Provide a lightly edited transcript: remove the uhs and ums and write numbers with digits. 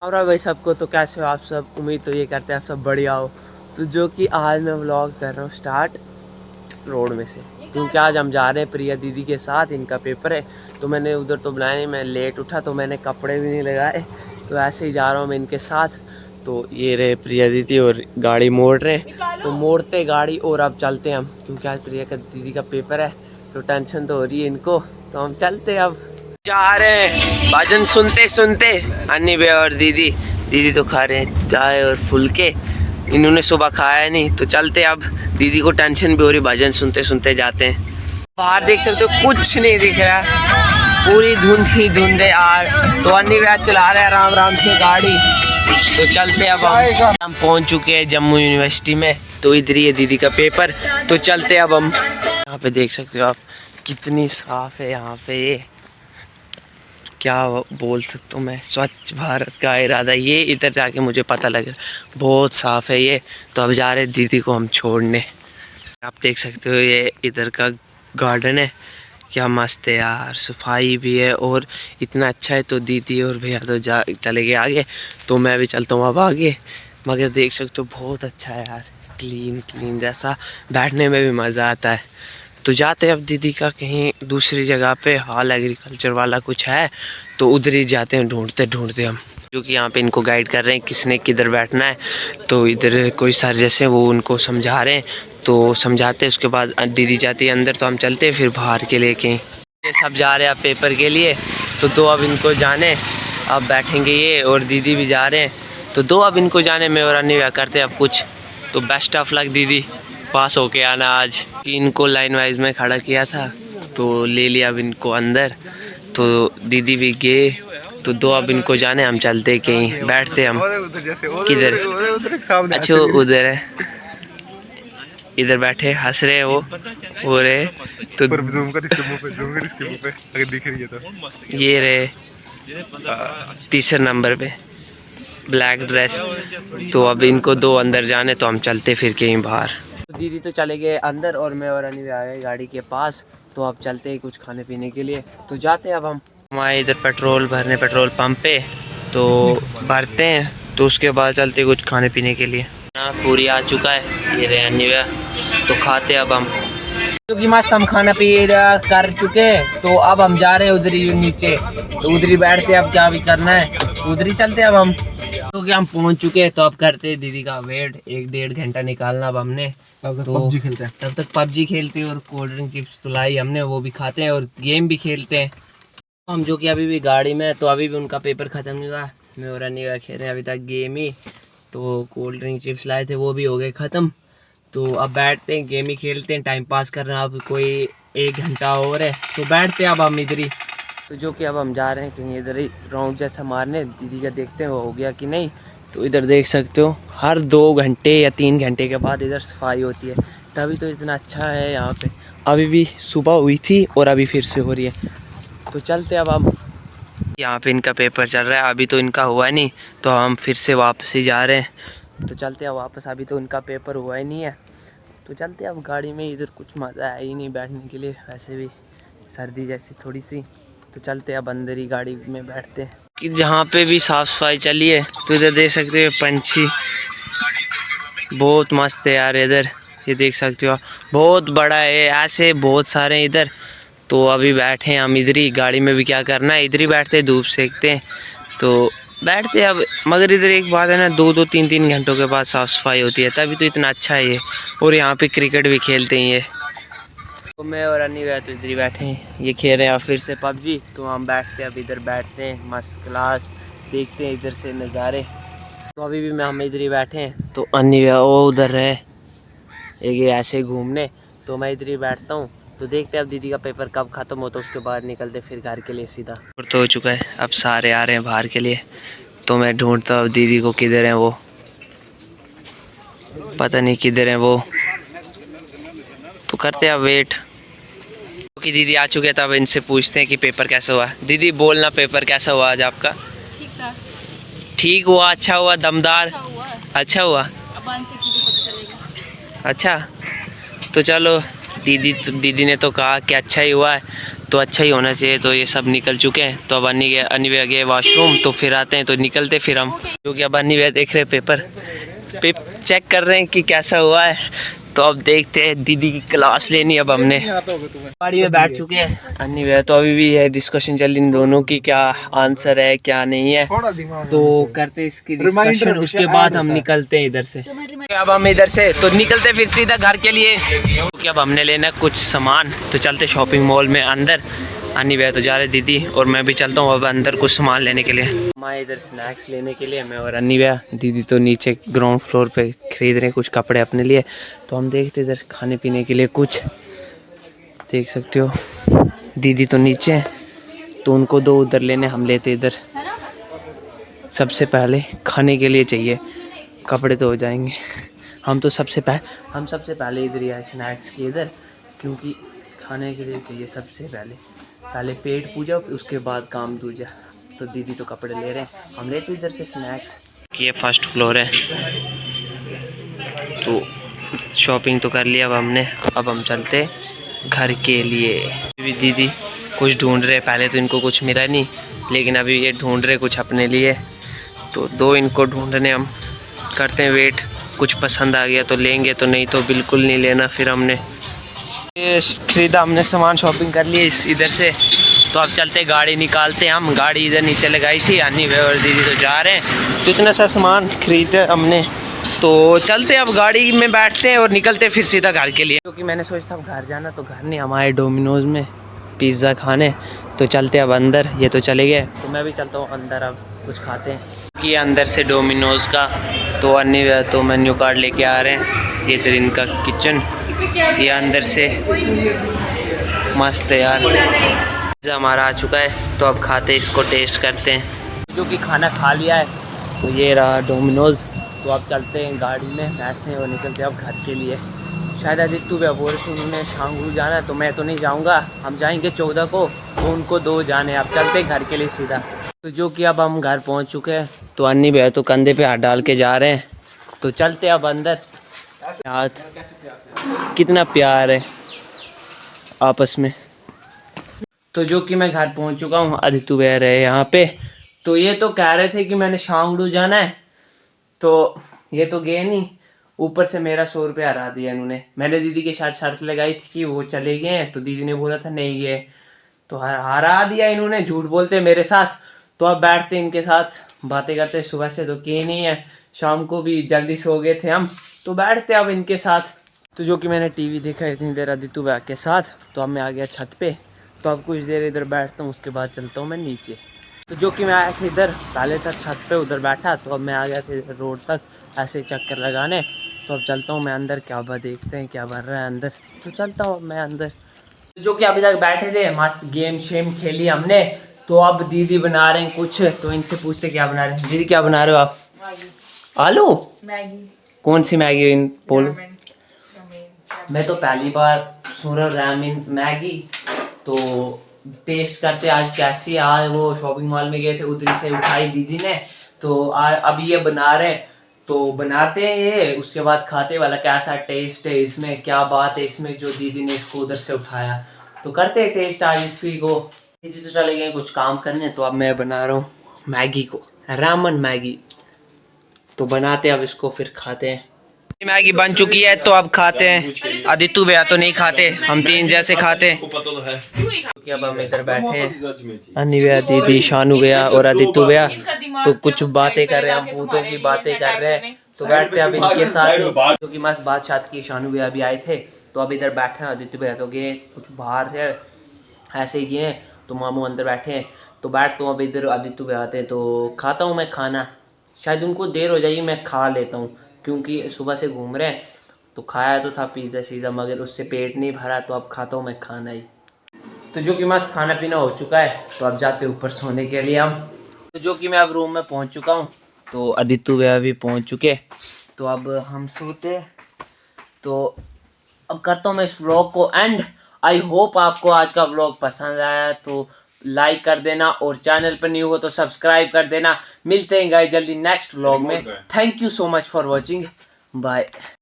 और भाई सबको, तो कैसे हो आप सब। उम्मीद तो ये करते हैं आप सब बढ़िया हो। तो जो कि आज मैं व्लॉग कर रहा हूँ स्टार्ट रोड में से, क्योंकि आज हम जा रहे हैं प्रिया दीदी के साथ, इनका पेपर है। तो मैंने उधर तो बुलाया नहीं, मैं लेट उठा तो मैंने कपड़े भी नहीं लगाए, तो ऐसे ही जा रहा हूँ मैं इनके साथ। तो ये रहे प्रिया दीदी और गाड़ी मोड़ रहे, तो मोड़ते गाड़ी और अब चलते हैं हम, क्योंकि आज प्रिया का दीदी का पेपर है, तो टेंशन तो हो रही है इनको। तो हम चलते अब जा रहे हैं भजन सुनते सुनते। अन्नी बे और दीदी दीदी तो खा रहे हैं चाय और फुलके, इन्होंने सुबह खाया नहीं। तो चलते अब, दीदी को टेंशन भी हो रही, भजन सुनते सुनते जाते हैं। बाहर देख सकते हो कुछ नहीं दिख रहा, पूरी धुंध ही धुंध है यार। तो अन्नी बे चला रहे हैं आराम आराम से गाड़ी। तो चलते अब हम पहुंच चुके हैं जम्मू यूनिवर्सिटी में, तो इधर ही है दीदी का पेपर। तो चलते अब हम, यहाँ पे देख सकते हो आप कितनी साफ है यहाँ पे। ये क्या बोल सकता हूँ मैं, स्वच्छ भारत का इरादा ये इधर जाके मुझे पता लग रहा, बहुत साफ़ है ये। तो अब जा रहे दीदी को हम छोड़ने। आप देख सकते हो ये इधर का गार्डन है, क्या मस्त है यार, सफाई भी है और इतना अच्छा है। तो दीदी और भैया तो जा चले गए आगे, तो मैं भी चलता हूँ अब आगे। मगर देख सकते हो बहुत अच्छा है यार, क्लीन क्लीन जैसा, बैठने में भी मज़ा आता है। तो जाते हैं अब दीदी का कहीं दूसरी जगह पे, हॉल एग्रीकल्चर वाला कुछ है, तो उधर ही जाते हैं ढूंढते ढूंढते हम, जो कि यहाँ पे इनको गाइड कर रहे हैं किसने किधर बैठना है। तो इधर कोई सर जैसे वो उनको समझा रहे हैं, तो समझाते हैं, उसके बाद दीदी जाती है अंदर, तो हम चलते हैं फिर बाहर के लिए कहीं। ये सब जा रहे हैं अब पेपर के लिए, तो दो अब इनको जाने, अब बैठेंगे ये और दीदी भी जा रहे हैं। तो दो अब इनको जाने में और अन्य करते अब कुछ। तो बेस्ट ऑफ लक दीदी, पास होके आना आज। इनको लाइन वाइज में खड़ा किया था, तो ले लिया अब इनको अंदर। तो दीदी भी गए, तो दो अब इनको जाने, हम चलते कहीं बैठते हम। किधर? अच्छा उधर है, इधर बैठे हंस रहे वो हो रहे। तो जूम कर इसके मुंह पे, जूम कर इसके मुंह पे अगर दिख रही है तो। ये रहे तीसरे नंबर पे ब्लैक ड्रेस। तो अब इनको दो अंदर जाने, तो हम चलते फिर कहीं बाहर। तो दीदी तो चले गए अंदर और मैं और अनी आ गए गाड़ी के पास। तो अब चलते हैं कुछ खाने पीने के लिए, तो जाते हैं अब हम आए इधर पेट्रोल भरने पेट्रोल पंप पे, तो भरते हैं, तो उसके बाद चलते कुछ खाने पीने के लिए। पूरी आ चुका है, ये रहे अन्य, तो खाते अब हम, क्योंकि मस्त हम खाना पीना कर चुके। तो अब हम जा रहे हैं उधर ही नीचे, तो उधर ही बैठते अब क्या भी करना है, तो उधर ही चलते अब हम। क्योंकि हम पहुंच चुके हैं, तो अब करते हैं दीदी का वेट, 1-1.5 घंटा निकालना अब हमने। तो पबजी खेलते हैं, तब तक पबजी खेलते हैं और कोल्ड ड्रिंक चिप्स तो लाई हमने, वो भी खाते हैं और गेम भी खेलते हैं हम, जो कि अभी भी गाड़ी में। तो अभी भी उनका पेपर ख़त्म नहीं हुआ, मैं और नहीं खेल रहे हैं अभी तक गेम ही। तो कोल्ड ड्रिंक चिप्स लाए थे वो भी हो गए ख़त्म। तो अब बैठते हैं गेम ही खेलते हैं, टाइम पास कर रहे हैं। अब कोई 1 घंटा और है, तो बैठते हैं अब हम इधर ही। तो जो कि अब हम जा रहे हैं कहीं इधर ही राउंड जैसा मारने, दीदी का देखते हैं वो हो गया कि नहीं। तो इधर देख सकते हो हर 2 घंटे या 3 घंटे के बाद इधर सफाई होती है, तभी तो इतना अच्छा है यहाँ पे। अभी भी सुबह हुई थी और अभी फिर से हो रही है। तो चलते अब हम, यहाँ पे इनका पेपर चल रहा है, अभी तो इनका हुआ नहीं, तो हम फिर से वापस ही जा रहे हैं। तो चलते हैं वापस, अभी तो इनका पेपर हुआ ही नहीं है। तो चलते हैं अब गाड़ी में, इधर कुछ मज़ा है ही नहीं बैठने के लिए, वैसे भी सर्दी जैसी थोड़ी सी। तो चलते हैं अब अंदर ही गाड़ी में बैठते हैं, कि जहाँ पे भी साफ़ सफाई चली है। तो इधर देख सकते हो पंछी बहुत मस्त है यार, इधर ये देख सकते हो बहुत बड़ा है, ऐसे बहुत सारे इधर। तो अभी बैठे हैं हम इधर ही, गाड़ी में भी क्या करना है, इधर ही बैठते हैं, धूप सेकते हैं, तो बैठते हैं अब। मगर इधर एक बात है ना, 2-2 3-3 घंटों के बाद साफ़ सफाई होती है, तभी तो इतना अच्छा है ये। और यहाँ पे क्रिकेट भी खेलते हैं ये। तो मैं और अन्नी भाई तो इधर ही बैठे हैं, ये खेल रहे हैं फिर से पबजी। तो हम बैठते हैं अब इधर, बैठते हैं मस्त क्लास, देखते हैं इधर से नज़ारे। तो अभी भी हम इधर ही बैठे हैं, तो अन्नी भाई वो उधर है एक ऐसे घूमने, तो मैं इधर ही बैठता हूँ। तो देखते हैं अब दीदी का पेपर कब ख़त्म होता है, उसके बाद निकलते फिर घर के लिए सीधा। तो हो चुका है, अब सारे आ रहे हैं बाहर के लिए। तो मैं ढूंढता हूँ दीदी को, किधर हैं वो, पता नहीं किधर हैं वो। तो करते हैं अब वेट, क्योंकि दीदी आ चुके हैं, तब इनसे पूछते हैं कि पेपर कैसा हुआ। दीदी बोलना, पेपर कैसा हुआ आज आपका? ठीक था। ठीक हुआ, अच्छा हुआ, दमदार, अच्छा हुआ। अब आंसर की भी पता चलेगा। अच्छा, तो चलो दीदी ने तो कहा कि अच्छा ही हुआ है। तो अच्छा ही होना चाहिए। तो ये सब निकल चुके हैं, तो अब अन्नी गए वॉशरूम, तो फिर आते हैं तो निकलते फिर हम, क्योंकि अब अन्नी देख रहे पेपर चेक कर रहे हैं कि कैसा हुआ है। तो अब देखते हैं, दीदी की क्लास लेनी। अब हमने गाड़ी में बैठ चुके हैं अन्नी वे, तो अभी भी है डिस्कशन चल रही इन दोनों की, क्या आंसर है क्या नहीं है, तो करते इसकी डिस्कशन, उसके बाद हम निकलते हैं इधर से। अब हम इधर से तो निकलते फिर सीधा घर के लिए, क्योंकि अब हमने लेना कुछ सामान, तो चलते शॉपिंग मॉल में अंदर। अन्नी भैया तो जा रहे दीदी, और मैं भी चलता हूँ अब अंदर कुछ सामान लेने के लिए। मैं इधर स्नैक्स लेने के लिए, मैं और अन्नी भैया, दीदी तो नीचे ग्राउंड फ्लोर पे खरीद रहे हैं कुछ कपड़े अपने लिए। तो हम देखते इधर खाने पीने के लिए कुछ, देख सकते हो दीदी तो नीचे हैं, तो उनको दो उधर लेने, हम लेते इधर। सबसे पहले खाने के लिए चाहिए, कपड़े तो हो जाएंगे। हम सबसे पहले इधर ही आए स्नैक्स के इधर, क्योंकि खाने के लिए चाहिए सबसे पहले पेट पूजा, उसके बाद काम दूजा। तो दीदी तो कपड़े ले रहे हैं, हम लेते इधर से स्नैक्स। ये फर्स्ट फ्लोर है, तो शॉपिंग तो कर लिया अब हमने, अब हम चलते घर के लिए। अभी दीदी कुछ ढूंढ रहे, पहले तो इनको कुछ मिला नहीं, लेकिन अभी ये ढूंढ रहे कुछ अपने लिए, तो दो इनको ढूंढने, हम करते हैं वेट। कुछ पसंद आ गया तो लेंगे, तो नहीं तो बिल्कुल नहीं लेना। फिर हमने ये ख़रीदा, हमने सामान शॉपिंग कर ली इधर से। तो अब चलते गाड़ी निकालते हैं हम, गाड़ी इधर नीचे लगाई थी, अन्नी भैया और दीदी तो जा रहे हैं, तो इतना सा सामान खरीदा हमने। तो चलते अब गाड़ी में बैठते हैं और निकलते फिर सीधा घर के लिए, क्योंकि मैंने सोचा था घर जाना, तो घर नहीं, हमारे डोमिनोज़ में पिज़्ज़ा खाने। तो चलते अब अंदर, ये तो चले गए, तो मैं भी चलता हूँ अंदर, अब कुछ खाते हैं। कि अंदर से डोमिनोज़ का तो अन्नी तो मेन्यू कार्ड लेके आ रहे हैं, ये इधर इनका किचन, ये अंदर से मस्त है यार। पिज़्ज़ा हमारा आ चुका है, तो अब खाते इसको, टेस्ट करते हैं। जो कि खाना खा लिया है, तो ये रहा डोमिनोज़। तो अब चलते हैं गाड़ी में, बैठते हैं और निकलते हैं अब घर के लिए। शायद आदित्य भैया बोल रहे थे उन्होंने शांगरू जाना, तो मैं तो नहीं जाऊंगा, हम जाएंगे 14 को, तो उनको 2 जाने। अब चलते हैं घर के लिए सीधा। तो जो कि अब हम घर पहुंच चुके हैं, तो अन्नी भैया तो कंधे पे हाथ डाल के जा रहे हैं, तो चलते अब अंदर। हाथ कितना प्यार है आपस में। तो जो कि मैं घर पहुंच चुका हूँ, आदित्य भैया रहे यहाँ पे। तो ये तो कह रहे थे कि मैंने शांगरू जाना है, तो ये तो गए नहीं, ऊपर से मेरा 100 रुपया हरा दिया इन्होंने। मैंने दीदी के साथ शर्त लगाई थी कि वो चले गए हैं, तो दीदी ने बोला था नहीं गए, तो हरा दिया इन्होंने, झूठ बोलते मेरे साथ। तो अब बैठते इनके साथ बातें करते, सुबह से तो किए नहीं है, शाम को भी जल्दी सो गए थे हम, तो बैठते अब इनके साथ। तो जो कि मैंने टीवी देखा इतनी देर आदित्य भैया के साथ, तो अब मैं आ गया छत पे, तो अब कुछ देर इधर बैठता हूँ, उसके बाद चलता हूँ मैं नीचे। तो जो कि मैं आया था इधर, पहले तक छत पे उधर बैठा, तो अब मैं आ गया था रोड तक ऐसे चक्कर लगाने। तो अब चलता हूँ मैं अंदर, क्या देखते हैं क्या बन रहा है अंदर, तो चलता हूँ मैं अंदर। तो जो कि अभी तक बैठे थे, मस्त गेम शेम खेली हमने। तो अब दीदी बना रहे हैं कुछ, तो इनसे पूछते क्या बना रहे हैं। दीदी क्या बना रहे हो आप? आलू मैगी। कौन सी मैगी बोलो? मैं तो पहली बार सुन रहा हूँ रामेन मैगी, तो टेस्ट करते आज कैसी। आज वो शॉपिंग मॉल में गए थे, उधर से उठाई दीदी ने, तो अभी ये बना रहे हैं, तो बनाते हैं ये, उसके बाद खाते वाला कैसा टेस्ट है इसमें, क्या बात है इसमें, जो दीदी ने इसको उधर से उठाया। तो करते हैं टेस्ट आज इसी को। दीदी तो चले गए कुछ काम करने, तो अब मैं बना रहा हूँ मैगी को, रामन मैगी। तो बनाते अब इसको, फिर खाते हैं। मैगी बन चुकी है, तो अब खाते हैं। आदित्य भैया तो नहीं खाते, हम तीन जैसे खाते हैं। क्योंकि अब हम इधर बैठे हैं, अन्नी भैया, दीदी, शानू भैया और आदित्य भैया, तो कुछ बातें कर रहे हैं, हम भूतों की बातें कर रहे हैं। तो बैठते हैं अब इनके साथ, क्योंकि मस्त बात की। शानू भैया भी आए थे, तो अब इधर बैठे हैं। आदित्य भैया तो गए कुछ बाहर है, ऐसे ही गए हैं, तो मामू अंदर बैठे हैं। तो बैठता हूँ अब इधर, आदित्य भैया आते हैं, तो खाता हूँ मैं खाना। शायद उनको देर हो जाएगी, मैं खा लेता हूँ, क्योंकि सुबह से घूम रहे हैं। तो खाया तो था पिज़्ज़ा शीज़ा, मगर उससे पेट नहीं भरा, तो अब खाता हूँ मैं खाना ही। तो जो कि मस्त खाना पीना हो चुका है, तो अब जाते ऊपर सोने के लिए हम। तो जो कि मैं अब रूम में पहुँच चुका हूँ, तो आदित्य भैया भी पहुँच चुके, तो अब हम सोते। तो अब करता हूँ मैं इस व्लॉग को एंड। आई होप आपको आज का व्लॉग पसंद आया, तो लाइक कर देना, और चैनल पर न्यू हो तो सब्सक्राइब कर देना। मिलते हैं गाइस जल्दी नेक्स्ट व्लॉग में। Thank you so much for watching, bye.